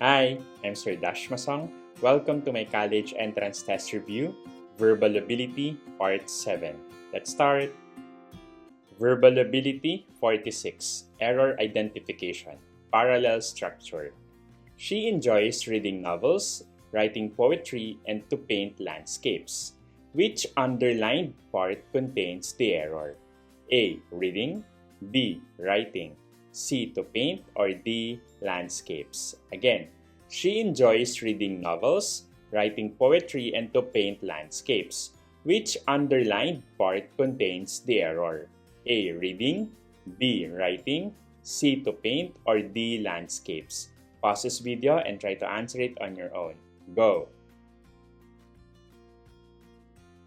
Hi, I'm Sir Dash Masong. Welcome to my college entrance test review, Verbal Ability Part 7. Let's start. Verbal Ability 46, Error Identification, Parallel Structure. She enjoys reading novels, writing poetry, and to paint landscapes. Which underlined part contains the error? A. Reading, B. Writing, C. To paint, or D. Landscapes. Again, she enjoys reading novels, writing poetry, and to paint landscapes. Which underlined part contains the error? A. Reading, B. Writing, C. To paint, or D. Landscapes. Pause this video and try to answer it on your own. Go!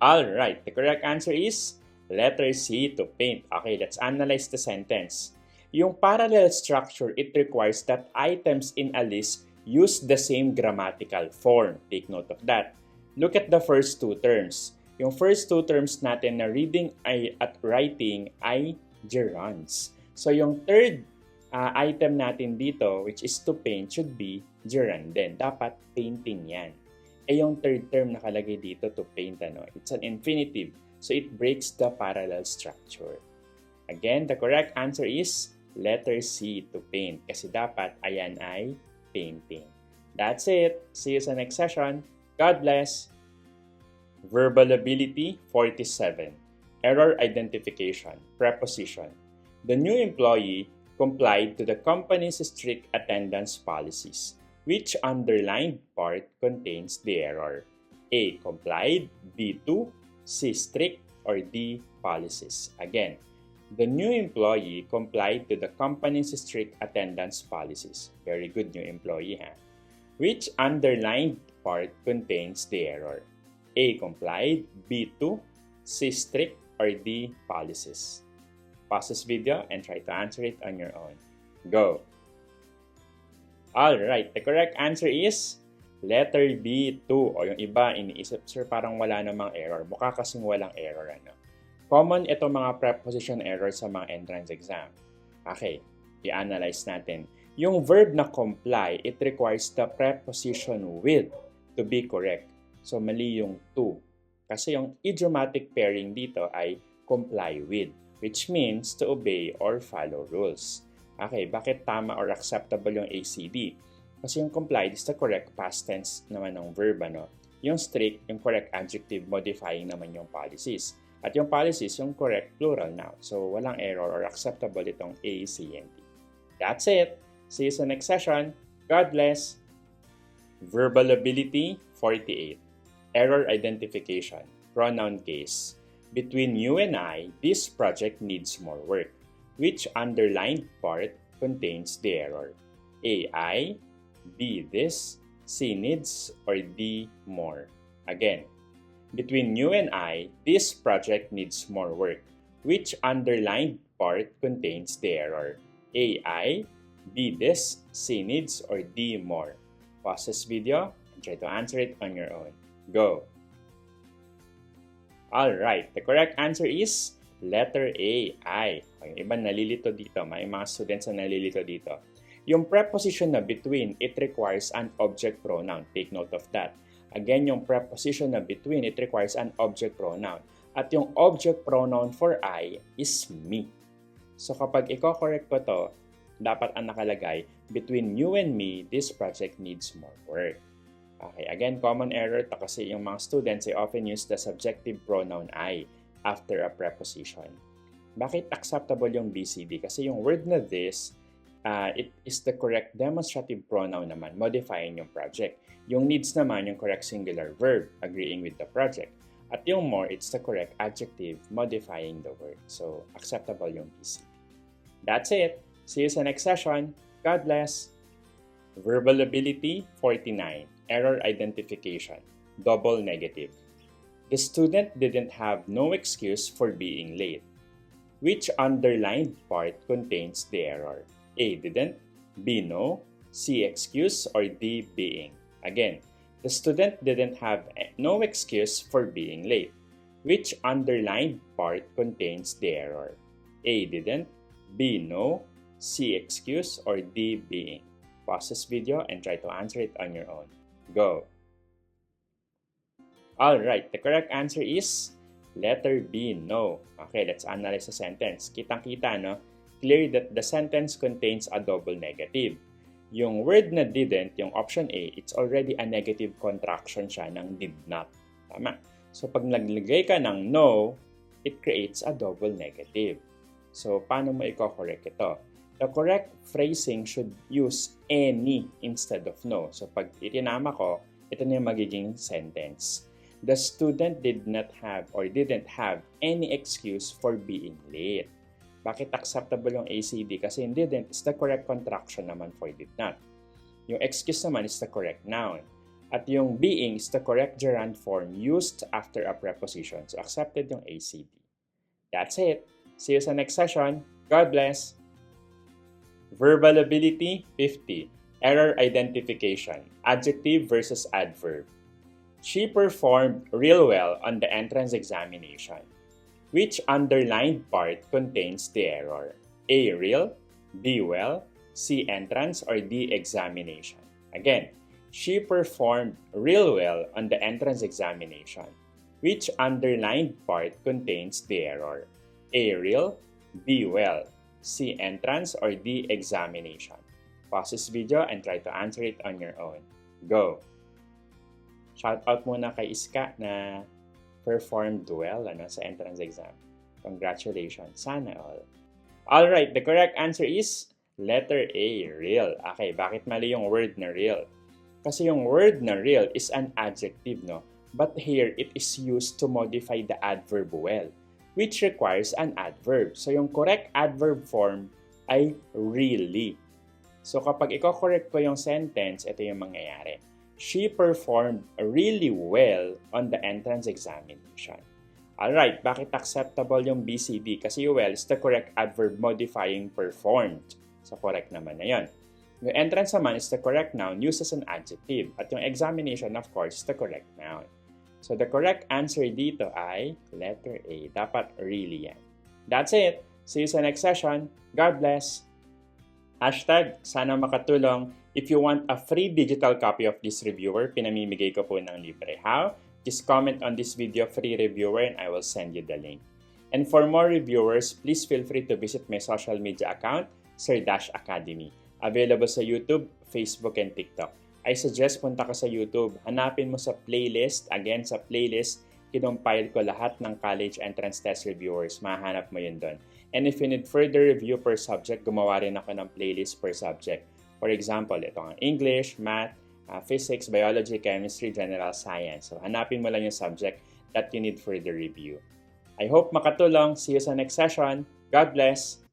Alright, the correct answer is letter C, to paint. Okay, let's analyze the sentence. Yung parallel structure, it requires that items in a list use the same grammatical form. Take note of that. Look at the first two terms. Yung first two terms natin na reading at writing ay gerunds. So yung third item natin dito, which is to paint, should be gerund din. Dapat painting yan. Yung third term nakalagay dito, to paint, it's an infinitive. So it breaks the parallel structure. Again, the correct answer is letter C, to paint. Kasi dapat ayan ay painting. That's it. See you sa next session. God bless. Verbal Ability 47. Error Identification, Preposition. The new employee complied to the company's strict attendance policies. Which underlined part contains the error? A. Complied, B. To, C. Strict, or D. Policies. Again, the new employee complied to the company's strict attendance policies. Very good, new employee, ha? Which underlined part contains the error? A. Complied, B. To, C. Strict, or D. Policies. Pause this video and try to answer it on your own. Go! Alright, the correct answer is letter B, to. O yung iba, iniisip, sir, parang wala namang error. Mukha kasing walang error, Common itong mga preposition error sa mga entrance exam. Okay, i-analyze natin. Yung verb na comply, it requires the preposition with to be correct. So, mali yung to. Kasi yung idiomatic pairing dito ay comply with, which means to obey or follow rules. Okay, bakit tama or acceptable yung ACD? Kasi yung complied is the correct past tense naman ng verb, Yung strict, yung correct adjective modifying naman yung policies. At yung policies, yung correct plural noun. So, walang error or acceptable itong A, C, and D. That's it. See you sa next session. God bless. Verbal Ability 48. Error Identification, Pronoun Case. Between you and I, this project needs more work. Which underlined part contains the error? A. I, B. This, C. Needs, or D. More. Again, between you and I, this project needs more work. Which underlined part contains the error? A. I, B. This, C. Needs, or D. More. Pause this video and try to answer it on your own. Go! Alright, the correct answer is letter A, I. Yung iba nalilito dito. May mga students na nalilito dito. Yung preposition na between, it requires an object pronoun. Take note of that. Again, yung preposition na between, it requires an object pronoun. At yung object pronoun for I is me. So kapag i-correct ko to, dapat ang nakalagay, between you and me, this project needs more work. Okay, again, common error to kasi yung mga students, they often use the subjective pronoun I after a preposition. Bakit acceptable yung BCD? Kasi yung word na this, it is the correct demonstrative pronoun naman, modifying yung project. Yung needs naman, yung correct singular verb, agreeing with the project. At yung more, it's the correct adjective, modifying the word. So, acceptable yung BCD. That's it. See you sa next session. God bless. Verbal Ability 49. Error Identification, Double Negative. The student didn't have no excuse for being late. Which underlined part contains the error? A. Didn't, B. No, C. Excuse, or D. Being. Again, the student didn't have no excuse for being late. Which underlined part contains the error? A. Didn't, B. No, C. Excuse, or D. Being. Pause this video and try to answer it on your own. Go! Alright, the correct answer is letter B, no. Okay, let's analyze the sentence. Kitang-kita, no? Clear that the sentence contains a double negative. Yung word na didn't, yung option A, it's already a negative contraction siya ng did not. Tama? So, pag naglagay ka ng no, it creates a double negative. So, paano mo i-correct ito? The correct phrasing should use any instead of no. So, pag itinama ko, ito na yung magiging sentence. The student didn't have any excuse for being late. Bakit acceptable yung ACD? Kasi yung didn't is the correct contraction naman for did not. Yung excuse naman is the correct noun. At yung being is the correct gerund form used after a preposition. So accepted yung ACD. That's it. See you sa next session. God bless. Verbal ability 50. Error identification. Adjective versus adverb. She performed real well on the entrance examination. Which underlined part contains the error? A. Real, B. Well, C. Entrance, or D. Examination? Again, she performed real well on the entrance examination. Which underlined part contains the error? A. Real, B. Well, C. Entrance, or D. Examination? Pause this video and try to answer it on your own. Go! Shoutout muna kay Iska na performed well sa entrance exam. Congratulations. Sana all. Alright, the correct answer is letter A, real. Okay, bakit mali yung word na real? Kasi yung word na real is an adjective, no? But here, it is used to modify the adverb well, which requires an adverb. So yung correct adverb form ay really. So kapag i-correct ko yung sentence, ito yung mangyayari. She performed really well on the entrance examination. Alright, bakit acceptable yung BCD? Kasi well is the correct adverb modifying performed. So correct naman na yun. Yung entrance naman is the correct noun used as an adjective. At yung examination, of course, is the correct noun. So the correct answer dito ay letter A. Dapat really yan. That's it. See you sa next session. God bless. Hashtag, sana makatulong. If you want a free digital copy of this reviewer, pinamimigay ko po ng libre. How? Just comment on this video, free reviewer, and I will send you the link. And for more reviewers, please feel free to visit my social media account, Sir Dash Academy. Available sa YouTube, Facebook, and TikTok. I suggest punta ka sa YouTube, hanapin mo sa playlist. Again, sa playlist, kinumpile ko lahat ng college entrance test reviewers. Mahanap mo yun doon. And if you need further review per subject, gumawa rin ako ng playlist per subject. For example, ito ang English, Math, Physics, Biology, Chemistry, General Science. So, hanapin mo lang yung subject that you need further review. I hope makatulong. See you sa next session. God bless!